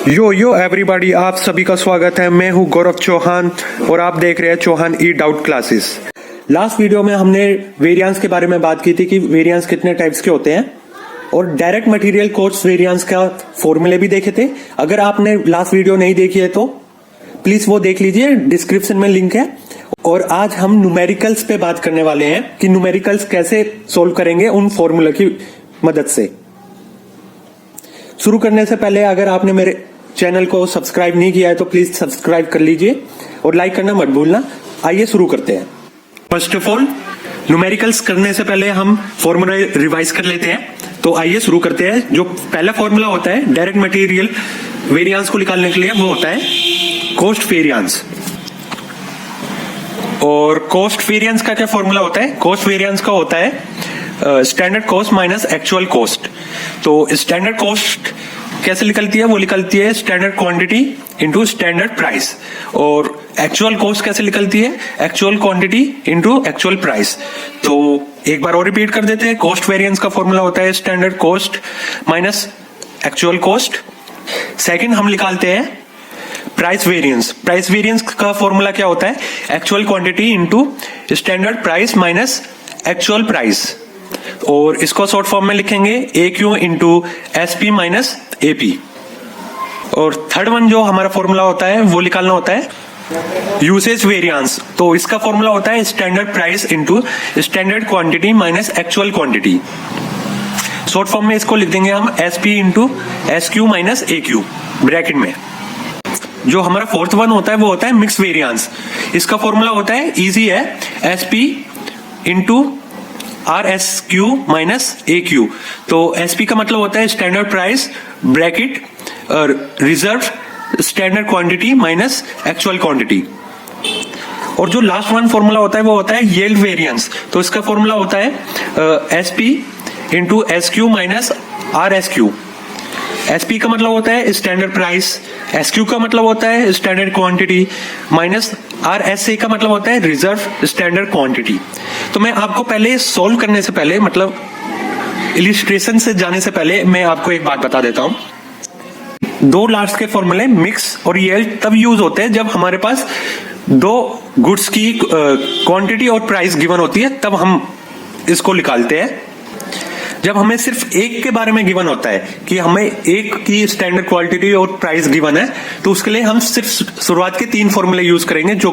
यो everybody, आप सभी का स्वागत है। मैं हूं गौरव चौहान और आप देख रहे हैं चौहान ई डाउट क्लासेस। लास्ट वीडियो में हमने वेरिएंस के बारे में बात की थी कि वेरिएंस कितने टाइप्स के होते हैं और डायरेक्ट मटेरियल कॉस्ट वेरिएंस का फॉर्मूले भी देखे थे। अगर आपने लास्ट वीडियो नहीं देखी है तो प्लीज वो देख लीजिए, डिस्क्रिप्शन में लिंक है। और आज हम न्यूमेरिकल्स पे बात करने वाले हैं कि न्यूमेरिकल्स कैसे सोल्व करेंगे उन फॉर्मूला की मदद से। शुरू करने से पहले अगर आपने मेरे चैनल को सब्सक्राइब नहीं किया है तो प्लीज सब्सक्राइब कर लीजिए और लाइक करना मत भूलना। आइए शुरू करते हैं। फर्स्ट ऑफ ऑल, न्यूमेरिकल्स करने से पहले हम फॉर्मूला रिवाइज कर लेते हैं। तो आइए शुरू करते हैं। जो पहला फॉर्मूला होता है डायरेक्ट मटेरियल वेरिएंस को निकालने के लिए, वो होता है कॉस्ट वेरिएंस। और कॉस्ट वेरिएंस का क्या फॉर्मूला होता है? कॉस्ट वेरिएंस का होता है standard cost minus actual cost. तो स्टैंडर्ड कॉस्ट कैसे निकलती है? वो निकलती है standard quantity into standard price. और एक्चुअल कॉस्ट कैसे निकलती है? Actual quantity into actual price. तो एक बार और रिपीट कर देते हैं। कॉस्ट वेरिएंस का फॉर्मूला होता है standard cost minus actual cost. Second हम निकालते हैं प्राइस वेरिएंस। प्राइस वेरिएंस का फॉर्मूला क्या होता है? Actual quantity into standard price minus actual price. और इसको शॉर्ट फॉर्म में लिखेंगे AQ into SP minus AP। और थर्ड वन जो हमारा फॉर्मूला होता है वो निकालना होता है यूसेज वेरिएंस। तो इसका फॉर्मूला होता है standard price into standard quantity minus actual quantity. Short form में इसको लिख देंगे हम SP into SQ minus AQ bracket में। जो हमारा फोर्थ वन होता है वो होता है मिक्स वेरिएंस। इसका फॉर्मूला होता है इजी है, SP into RSQ minus AQ। तो SP का मतलब होता है स्टैंडर्ड प्राइस ब्रैकेट और reserve standard quantity minus actual quantity. और जो लास्ट वन फॉर्मूला होता है वो होता है यील्ड वेरिएंस। तो इसका फॉर्मूला होता है SP into SQ minus RSQ। SP का मतलब होता है स्टैंडर्ड प्राइस, SQ का मतलब होता है स्टैंडर्ड क्वांटिटी माइनस RSA का मतलब होता है रिजर्व स्टैंडर्ड क्वांटिटी। तो मैं आपको पहले सॉल्व करने से पहले, मतलब इलिस्ट्रेशन से जाने से पहले, मैं आपको एक बात बता देता हूं। दो लास्ट के फॉर्मूले मिक्स और यील्ड तब यूज होते हैं जब हमारे पास दो गुड्स की क्वांटिटी और प्राइस गिवन होती है, तब हम इसको निकालते हैं। जब हमें सिर्फ एक के बारे में गिवन होता है कि हमें एक की स्टैंडर्ड क्वांटिटी और प्राइस गिवन है, तो उसके लिए हम सिर्फ शुरुआत के तीन फॉर्मूले यूज करेंगे, जो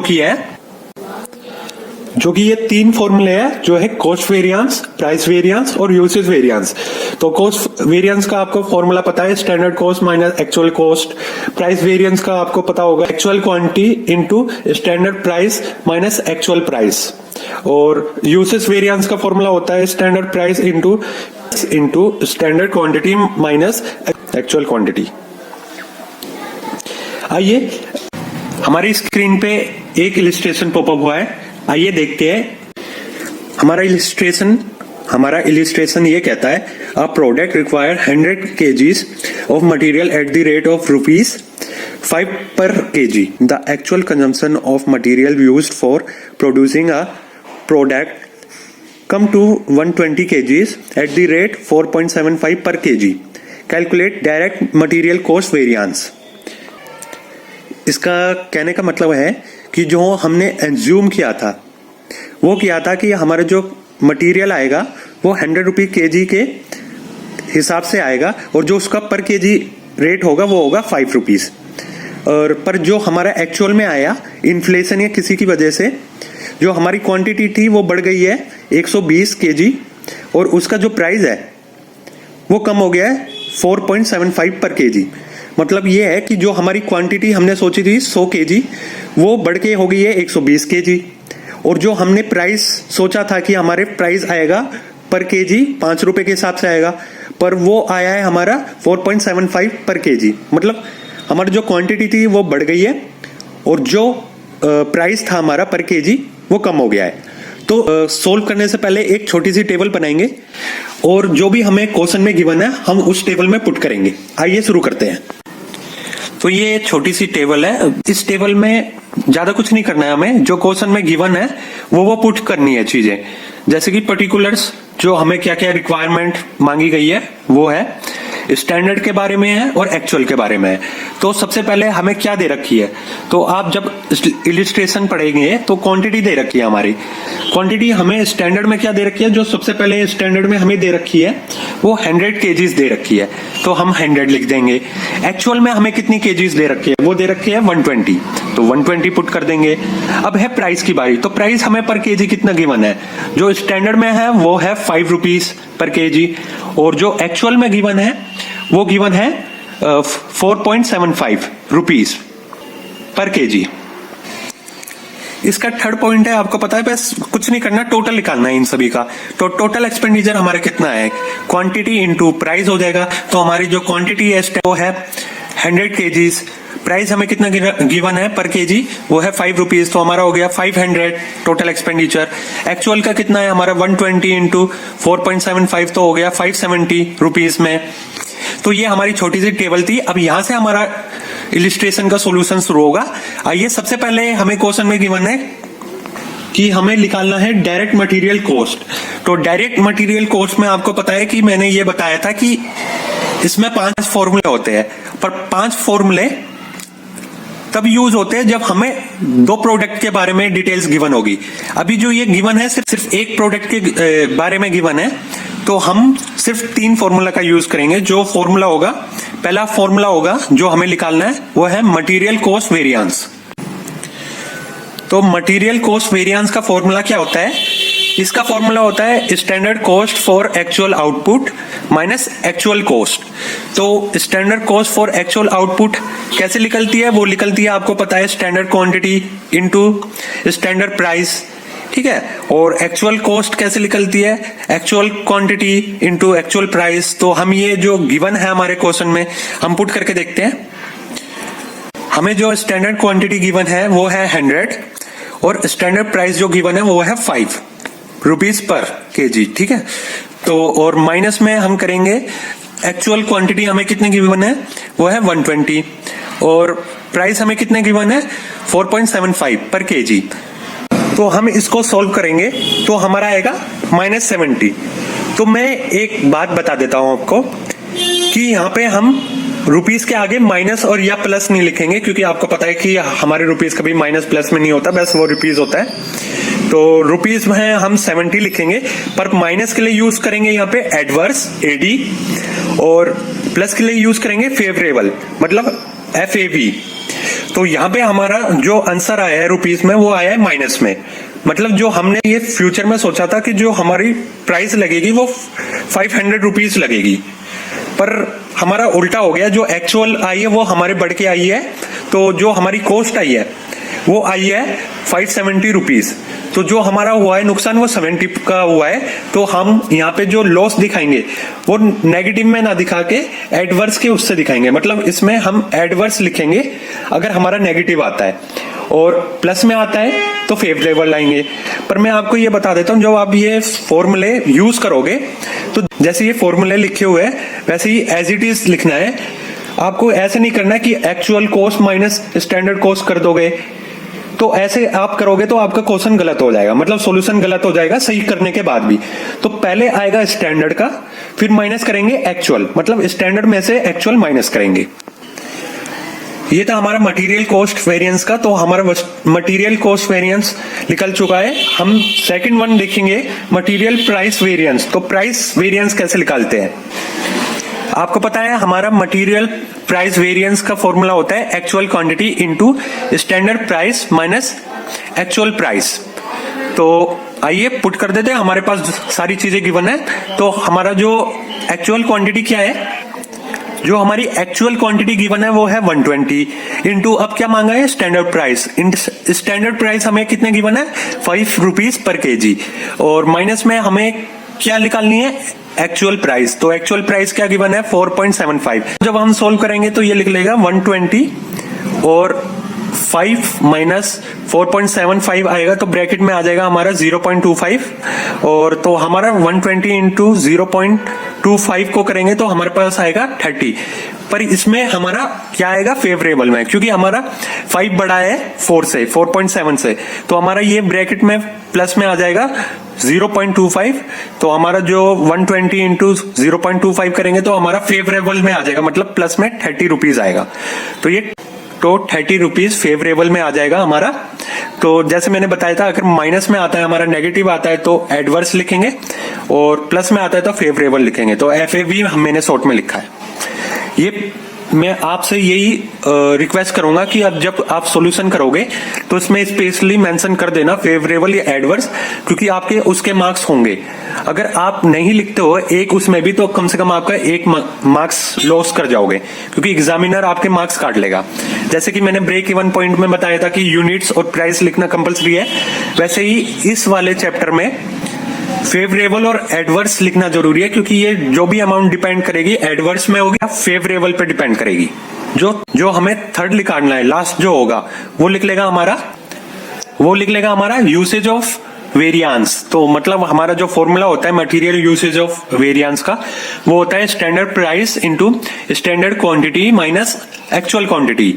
कि ये तीन फॉर्मूले हैं, जो है कॉस्ट वेरिएंस, प्राइस वेरिएंस और यूसेज वेरिएंस। तो कॉस्ट वेरिएंस का आपको फॉर्मूला पता है standard cost minus actual cost. Price variance का आपको पता होगा actual quantity into standard price minus actual price. और यूसेज वेरिएंस का फॉर्मूला होता है standard price into standard quantity minus actual quantity. आइए, हमारी स्क्रीन पे एक इलिस्ट्रेशन पॉपअप हुआ है, आइए देखते हैं। हमारा इलिस्ट्रेशन ये कहता है a product require 100 kgs of material at the rate of ₹5 per kg। The actual consumption of material used for producing a product come to 120 kgs at the rate 4.75 per kg. Calculate direct material cost variance. इसका कहने का मतलब है कि जो हमने assume किया था वो किया था कि हमारा जो मटेरियल आएगा वो 100 रुपये kg के हिसाब से आएगा और जो उसका पर kg रेट होगा वो होगा 5 रुपीज। और पर जो हमारा एक्चुअल में आया, इन्फ्लेशन या किसी की वजह से जो हमारी क्वांटिटी थी वो बढ़ गई है 120 kg और उसका जो प्राइस है वो कम हो गया है 4.75 पर kg। मतलब ये है कि जो हमारी क्वांटिटी हमने सोची थी 100 kg वो बढ़ के हो गई है 120 kg। और जो हमने प्राइस सोचा था कि हमारे प्राइस आएगा पर kg 5 रुपए के हिसाब से आएगा, पर वो आया है हमारा 4.75 पर kg। मतलब हमारी जो क्वांटिटी थी वो बढ़ गई है और जो प्राइस था हमारा पर kg वो कम हो गया है। तो सोल्व करने से पहले एक छोटी सी टेबल बनाएंगे और जो भी हमें क्वेश्चन में गिवन है हम उस टेबल में पुट करेंगे। आइए शुरू करते हैं। तो ये छोटी सी टेबल है, इस टेबल में ज्यादा कुछ नहीं करना है हमें, जो क्वेश्चन में गिवन है वो पुट करनी है चीजें। जैसे कि पर्टिकुलर्स जो हमें क्या क्या रिक्वायरमेंट मांगी गई है वो है स्टैंडर्ड के बारे में है और एक्चुअल के बारे में है। तो सबसे पहले हमें क्या दे रखी है, तो आप जब इलिस्ट्रेशन पढ़ेंगे तो क्वांटिटी दे रखी है हमारी। क्वांटिटी हमें स्टैंडर्ड में क्या दे रखी है, जो सबसे पहले स्टैंडर्ड में हमें दे रखी है वो 100 kgs दे रखी है, तो हम 100 लिख देंगे। एक्चुअल में हमें कितनी kgs दे रखी है, वो दे रखी है 120, तो 120 पुट कर देंगे। अब है प्राइस की बारी, तो प्राइस हमें पर केजी कितना गिवन है, जो स्टैंडर्ड में है वो है 5 रुपीज पर केजी, और जो एक्चुअल में गिवन है वो गिवन है 4.75 रुपीज पर केजी। इसका थर्ड पॉइंट है, आपको पता है, बस कुछ नहीं करना, टोटल निकालना है इन सभी का। तो टोटल एक्सपेंडिचर हमारे कितना है, क्वांटिटी इनटू प्राइस हो जाएगा। तो हमारी जो क्वांटिटी है वो है 100 kgs, प्राइस हमें कितना गिवन है पर केजी, वो है 5 रुपीज, तो हमारा हो गया 500 टोटल एक्सपेंडिचर। एक्चुअल का कितना है हमारा 120 इंटू 4.75, तो हो गया 570 रुपीज में। तो ये हमारी छोटी सी टेबल थी। अब यहां से हमारा इलिस्ट्रेशन का सॉल्यूशन शुरू होगा। आइए, सबसे पहले हमें क्वेश्चन में गिवन है कि हमें निकालना है डायरेक्ट मटेरियल कॉस्ट। तो डायरेक्ट मटेरियल कॉस्ट में आपको पता है कि मैंने ये बताया था कि इसमें 5 फॉर्मूले होते हैं, पर 5 फॉर्मूले तब यूज होते हैं जब हमें 2 प्रोडक्ट के बारे में डिटेल्स गिवन होगी। अभी जो ये गिवन है सिर्फ एक प्रोडक्ट के बारे में गिवन है, तो हम सिर्फ 3 फॉर्मूला का यूज करेंगे। जो फॉर्मूला होगा, पहला फॉर्मूला होगा जो हमें निकालना है वो है मटेरियल कॉस्ट वेरिएंस। तो मटेरियल कॉस्ट वेरिएंस का फॉर्मूला क्या होता है, इसका फॉर्मूला होता है standard cost for actual output minus actual cost. तो standard cost for actual output कैसे निकलती है, वो निकलती है आपको पता है standard quantity into standard price, ठीक है। और एक्चुअल कॉस्ट कैसे निकलती है, actual quantity into actual price. तो हम ये जो गिवन है हमारे क्वेश्चन में, हम पुट करके देखते हैं। हमें जो स्टैंडर्ड क्वांटिटी गिवन है वो है 100, और स्टैंडर्ड प्राइस जो गिवन है वो है 5 रुपीज पर केजी, ठीक है। तो और माइनस में हम करेंगे एक्चुअल क्वांटिटी हमें कितने गिवन है, वो है 120, और प्राइस हमें कितने गिवन है 4.75 पर केजी। तो हम इसको सॉल्व करेंगे तो हमारा आएगा -70। तो मैं एक बात बता देता हूं आपको कि यहाँ पे हम रुपीस के आगे माइनस और या प्लस नहीं लिखेंगे, क्योंकि आपको पता है कि हमारे रुपीस कभी माइनस प्लस में नहीं होता, बस वो रुपीस होता है। तो रुपीस में हम 70 लिखेंगे, पर माइनस के लिए यूज करेंगे यहाँ पे एडवर्स एडी, और प्लस के लिए यूज करेंगे फेवरेबल मतलब FAV। तो यहाँ पे हमारा जो आंसर आया है रुपीस में वो आया है माइनस में, मतलब जो हमने ये फ्यूचर में सोचा था कि जो हमारी प्राइस लगेगी वो 500 रुपीज लगेगी, पर हमारा उल्टा हो गया। जो एक्चुअल आई है वो हमारे बढ़ के आई है, तो जो हमारी कॉस्ट आई है वो आई है 570 रुपीज। तो जो हमारा हुआ है नुकसान वो 70 का हुआ है। तो हम यहाँ पे जो लॉस दिखाएंगे वो नेगेटिव में ना दिखा के एडवर्स के उससे दिखाएंगे, मतलब इसमें हम एडवर्स लिखेंगे अगर हमारा नेगेटिव आता है, और प्लस में आता है तो फेवरेबल लाएंगे। पर मैं आपको ये बता देता हूँ, जब आप ये फॉर्मूले यूज करोगे तो जैसे ये फॉर्मूले लिखे हुए हैं वैसे ही एज इट इज लिखना है। आपको ऐसे नहीं करना कि actual cost minus standard cost कर दोगे, तो ऐसे आप करोगे तो आपका क्वेश्चन गलत हो जाएगा, मतलब सॉल्यूशन गलत हो जाएगा सही करने के बाद भी। तो पहले आएगा स्टैंडर्ड का, फिर माइनस करेंगे एक्चुअल, मतलब स्टैंडर्ड में से एक्चुअल माइनस करेंगे। ये था हमारा मटेरियल कॉस्ट वेरिएंस का। तो हमारा मटेरियल कॉस्ट वेरिएंस निकल चुका है। हम सेकंड वन देखेंगे मटेरियल प्राइस वेरिएंस। तो प्राइस वेरिएंस कैसे निकालते हैं, आपको पता है हमारा मटेरियल प्राइस वेरिएंस का फॉर्मूला होता है actual quantity into standard price minus actual price. तो आइए पुट कर देते हैं, हमारे पास सारी चीजें गिवन है। तो हमारा जो एक्चुअल क्वांटिटी क्या है, जो हमारी एक्चुअल क्वांटिटी गिवन है वो है 120 इंटू अब क्या मांगा है स्टैंडर्ड प्राइस। स्टैंडर्ड प्राइस हमें कितने गिवन है 5 रुपीज पर केजी, और माइनस में हमें क्या निकालनी है एक्चुअल प्राइस। तो एक्चुअल प्राइस क्या गिवन है 4.75। जब हम सोल्व करेंगे तो ये लिख लेगा 120 और 5 माइनस 4.75 आएगा तो ब्रैकेट में आ जाएगा हमारा 0.25, और तो हमारा 120 इंटू 0.25 को करेंगे तो हमारे पास आएगा 30। पर इसमें हमारा क्या आएगा फेवरेबल में, क्योंकि हमारा 5 बड़ा है 4 से 4.7 से, तो हमारा ये ब्रैकेट में प्लस में आ जाएगा 0.25। तो हमारा जो 120 इंटू 0.25 करेंगे तो हमारा फेवरेबल में आ जाएगा, मतलब प्लस में 30 रुपीज आएगा। तो ये तो 30 रुपीज फेवरेबल में आ जाएगा हमारा। तो जैसे मैंने बताया था, अगर माइनस में आता है हमारा नेगेटिव आता है तो एडवर्स लिखेंगे, और प्लस में आता है तो फेवरेबल लिखेंगे। तो FAV मैंने शॉर्ट में लिखा है। ये मैं आपसे यही रिक्वेस्ट करूंगा कि अब जब आप सॉल्यूशन करोगे तो इसमें स्पेशली मेंशन कर देना फेवरेबल या एडवर्स, क्योंकि आपके उसके मार्क्स होंगे। अगर आप नहीं लिखते हो एक उसमें भी तो कम से कम आपका एक मार्क्स लॉस कर जाओगे, क्योंकि एग्जामिनर आपके मार्क्स काट लेगा। जैसे कि मैंने ब्रेक इवन पॉइंट में बताया था कि यूनिट्स और प्राइस लिखना कंपलसरी है, वैसे ही इस वाले चैप्टर में फेवरेबल और एडवर्स लिखना जरूरी है, क्योंकि ये जो भी अमाउंट डिपेंड करेगी एडवर्स में होगी, फेवरेबल पे डिपेंड करेगी। जो हमें थर्ड निकालना है, लास्ट जो होगा वो लिख लेगा हमारा यूसेज ऑफ वेरिएंस। तो मतलब हमारा जो फॉर्मूला होता है मटेरियल यूसेज ऑफ वेरिएंस का, वो होता है standard price into standard quantity minus actual quantity.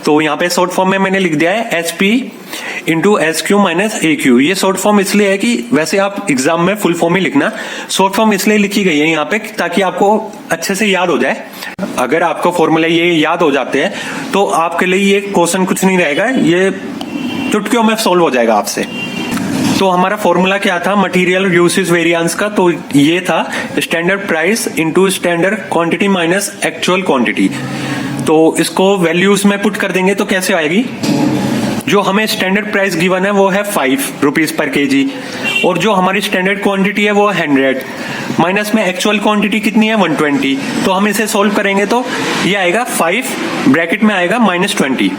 तो यहाँ पे शॉर्ट फॉर्म में मैंने लिख दिया है SP into SQ minus AQ। ये शॉर्ट फॉर्म इसलिए है कि वैसे आप एग्जाम में फुल फॉर्म ही लिखना, शॉर्ट फॉर्म इसलिए लिखी गई है यहाँ पे ताकि आपको अच्छे से याद हो जाए। अगर आपको फॉर्मूला ये याद हो जाते हैं तो आपके लिए ये क्वेश्चन कुछ नहीं रहेगा, ये चुटकियों में सॉल्व हो जाएगा आपसे। तो हमारा फॉर्मूला क्या था मटेरियल यूसेज वेरिएंस का, तो ये था standard price into standard quantity minus actual quantity. तो इसको वैल्यूज में पुट कर देंगे तो कैसे आएगी, जो हमें स्टैंडर्ड प्राइस गिवन है वो है 5 रुपीज पर केजी, और जो हमारी स्टैंडर्ड क्वांटिटी है वो 100, माइनस में एक्चुअल क्वांटिटी कितनी है 120। तो हम इसे सोल्व करेंगे तो ये आएगा 5 ब्रैकेट में आएगा -20।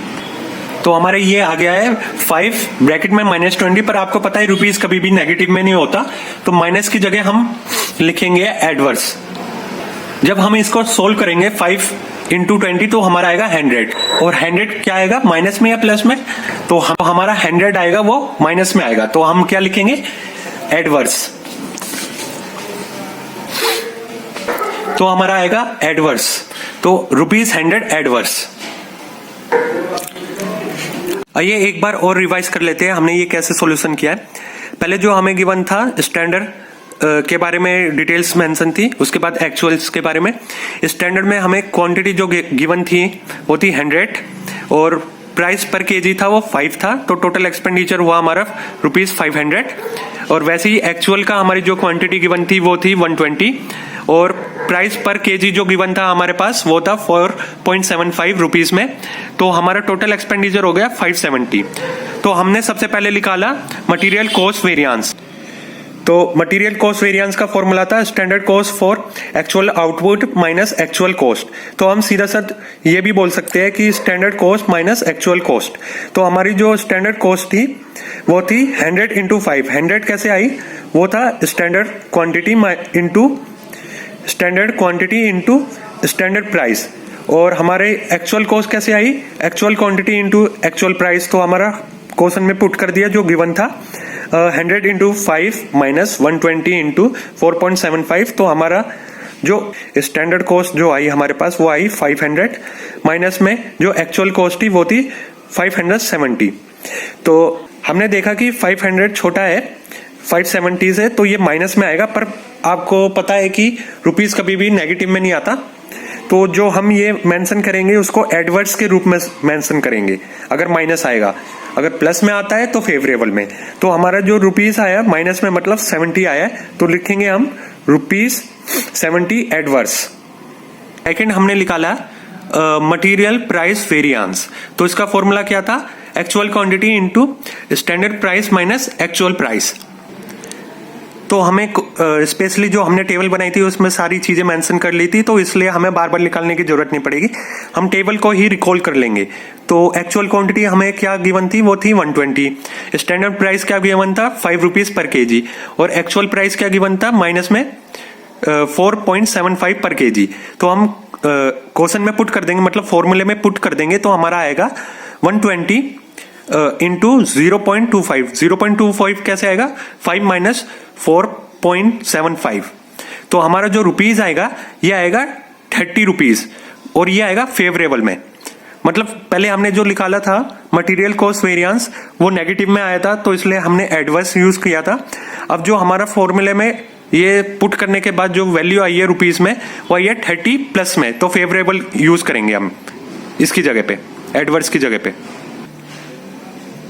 तो हमारे ये आ गया है 5 ब्रैकेट में -20। पर आपको पता है रुपीज कभी भी नेगेटिव में नहीं होता, तो माइनस की जगह हम लिखेंगे एडवर्स। जब हम इसको सोल्व करेंगे 5 इंटू 20 तो हमारा आएगा 100, और 100 क्या आएगा माइनस में या प्लस में, तो हमारा 100 आएगा वो माइनस में आएगा, तो हम क्या लिखेंगे एडवर्स। तो हमारा आएगा एडवर्स, तो ₹100 एडवर्स। आइए एक बार और रिवाइज कर लेते हैं हमने ये कैसे सॉल्यूशन किया है। पहले जो हमें गिवन था स्टैंडर्ड के बारे में डिटेल्स मेंशन थी, उसके बाद एक्चुअल्स के बारे में। स्टैंडर्ड में हमें क्वांटिटी जो गिवन थी वो थी 100, और प्राइस पर केजी था वो 5 था, तो टोटल एक्सपेंडिचर हुआ हमारा ₹500। और वैसे ही एक्चुअल का हमारी जो क्वांटिटी गिवन थी वो थी 120, और प्राइस पर केजी जो गिवन था हमारे पास वो था 4.75 रुपीज में, तो हमारा टोटल एक्सपेंडिचर हो गया 570। तो हमने सबसे पहले निकाला मटेरियल कॉस्ट वेरिएंस। तो मटेरियल कॉस्ट वेरिएंस का फॉर्मूला था standard cost for actual output minus actual cost. तो हम सीधा साथ ये भी बोल सकते हैं कि standard cost minus actual cost. तो हमारी जो स्टैंडर्ड कॉस्ट थी वो थी 100 इंटू 5। 100 कैसे आई, वो था standard quantity into standard price. और हमारे एक्चुअल कॉस्ट कैसे आई, actual quantity into actual price. तो हमारा क्वेश्चन में पुट कर दिया जो गिवन था 100 इंटू 5 माइनस 120 इंटू 4.75। तो हमारा जो स्टैंडर्ड कॉस्ट जो आई हमारे पास वो आई 500, माइनस में जो एक्चुअल कॉस्ट थी वो थी 570। तो हमने देखा कि 500 छोटा है 570 से, तो ये माइनस में आएगा। पर आपको पता है कि रुपीस कभी भी नेगेटिव में नहीं आता, तो जो हम ये मेंशन करेंगे उसको एडवर्स के रूप में मेंशन करेंगे अगर माइनस आएगा। अगर प्लस में आता है तो फेवरेबल में। तो हमारा जो रुपीस आया माइनस में मतलब 70 आया, तो लिखेंगे हम ₹70 एडवर्स। सेकेंड हमने निकाला मटेरियल प्राइस वेरिएंस। तो इसका फॉर्मूला क्या था, actual quantity into standard price minus actual price. तो हमें स्पेशली जो हमने टेबल बनाई थी उसमें सारी चीजें मेंशन कर ली थी, तो इसलिए हमें बार बार निकालने की जरूरत नहीं पड़ेगी, हम टेबल को ही रिकॉल कर लेंगे। तो एक्चुअल क्वांटिटी हमें क्या गिवन थी, वो थी 120। स्टैंडर्ड प्राइस क्या गिवन था, 5 रुपीज पर केजी। और एक्चुअल प्राइस क्या गिवन था, माइनस में 4.75 पर केजी। तो हम क्वेश्चन में पुट कर देंगे, मतलब फॉर्मूले में पुट कर देंगे, तो हमारा आएगा 120 इंटू 0.25। 0.25 कैसे आएगा? 5 माइनस 4.75। तो हमारा जो रुपीज आएगा ये आएगा 30 रुपीज, और ये आएगा फेवरेबल में। मतलब पहले हमने जो निकाला था मटेरियल कॉस्ट वेरिएंस वो नेगेटिव में आया था, तो इसलिए हमने एडवर्स यूज किया था। अब जो हमारा फॉर्मूले में ये पुट करने के बाद जो वैल्यू आई है रुपीज में वो आई है 30 प्लस में, तो फेवरेबल यूज करेंगे हम इसकी जगह पे, एडवर्स की जगह पे।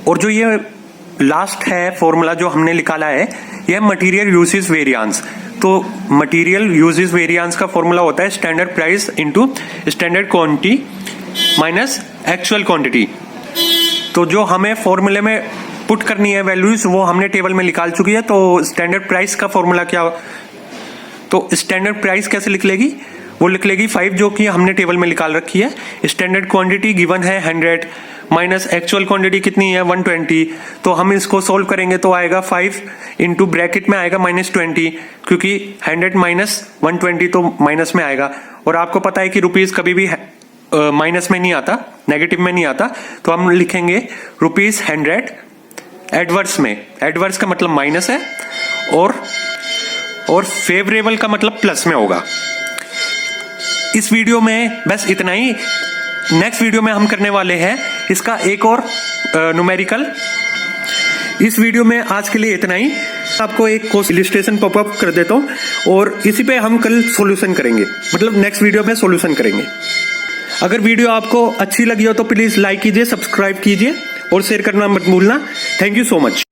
और जो ये लास्ट है फॉर्मूला जो हमने निकाला है ये मटेरियल यूजेस वेरिएंस। तो मटेरियल यूजेस वेरिएंस का फॉर्मूला होता है standard price into standard quantity minus actual quantity. तो जो हमें फॉर्मूले में पुट करनी है वैल्यूज वो हमने टेबल में निकाल चुकी है। तो स्टैंडर्ड प्राइस का फॉर्मूला क्या? तो स्टैंडर्ड प्राइस कैसे लिख लेगी? वो लिख लेगी 5 जो कि हमने टेबल में निकाल रखी है। स्टैंडर्ड क्वांटिटी गिवन है 100 माइनस एक्चुअल क्वांटिटी कितनी है 120। तो हम इसको सोल्व करेंगे तो आएगा 5 इंटू ब्रैकेट में आएगा -20, क्योंकि 100 माइनस 120 तो माइनस में आएगा। और आपको पता है कि रुपीज कभी भी माइनस में नहीं आता, नेगेटिव में नहीं आता। तो हम लिखेंगे ₹100 एडवर्स में। एडवर्स का मतलब माइनस है और फेवरेबल का मतलब प्लस में होगा। इस वीडियो में बस इतना ही। नेक्स्ट वीडियो में हम करने वाले हैं इसका एक और न्यूमेरिकल। इस वीडियो में आज के लिए इतना ही। आपको एक कोर्स इलिस्ट्रेशन पॉपअप कर देता हूं और इसी पे हम कल सॉल्यूशन करेंगे, मतलब नेक्स्ट वीडियो में सॉल्यूशन करेंगे। अगर वीडियो आपको अच्छी लगी हो तो प्लीज लाइक कीजिए, सब्सक्राइब कीजिए और शेयर करना मत भूलना। Thank you so much.